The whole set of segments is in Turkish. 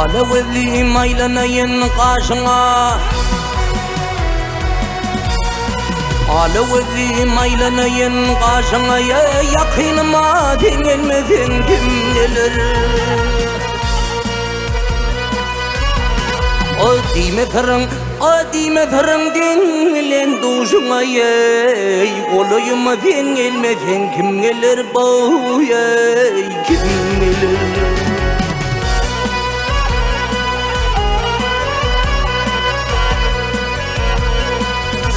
Aleveliyim aylanayın karşına, Aleveliyim aylanayın karşına, yakınıma dingelmedin kim gelir? O dime fırın dinlen duşuna, Olayıma dingelmedin kim gelir? Kim gelir?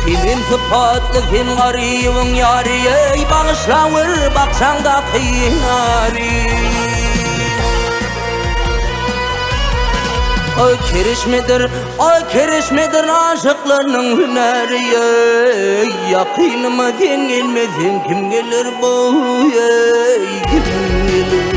Senin sıfatlı fin garibin yari, bağışlanır baksan da kıyınari. O kerişmedir aşıklarının hüneri, yakınıma dingelmedin kim gelir? Kim gelir?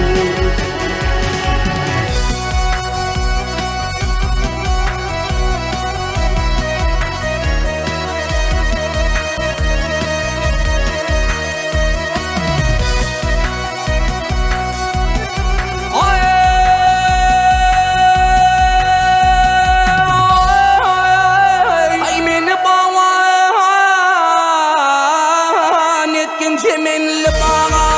Cemenli bağa,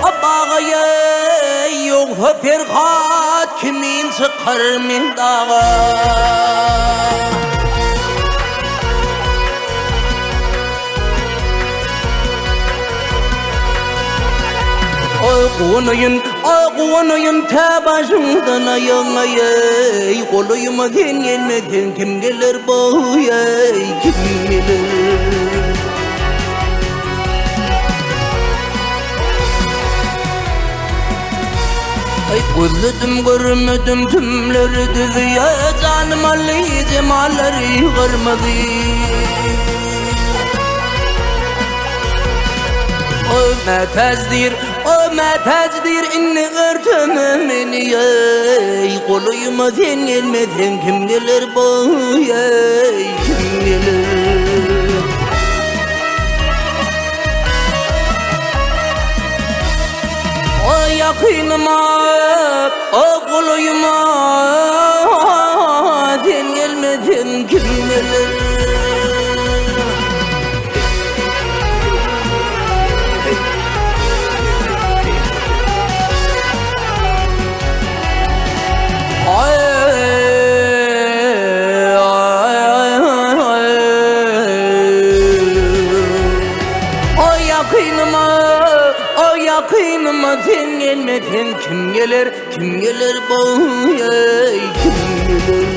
o bağa, yoksa ferhat kimin çıkar min dağa. Oğunuyum ta başımdan ayağın, Olayıma dingelmedin kim gelir? Kim gelir? Gözledim görmedim tümleri düzü, ya canım Ali cemalleri görmedi. O metezdir inni örtümümeni, Olayıma dingelmedin kim gelir? Kim gelir? O yakınıma, o olayıma dingelmedin kim gelir? O yakınıma dingelmedin kim gelir? Kim gelir? Kim gelir?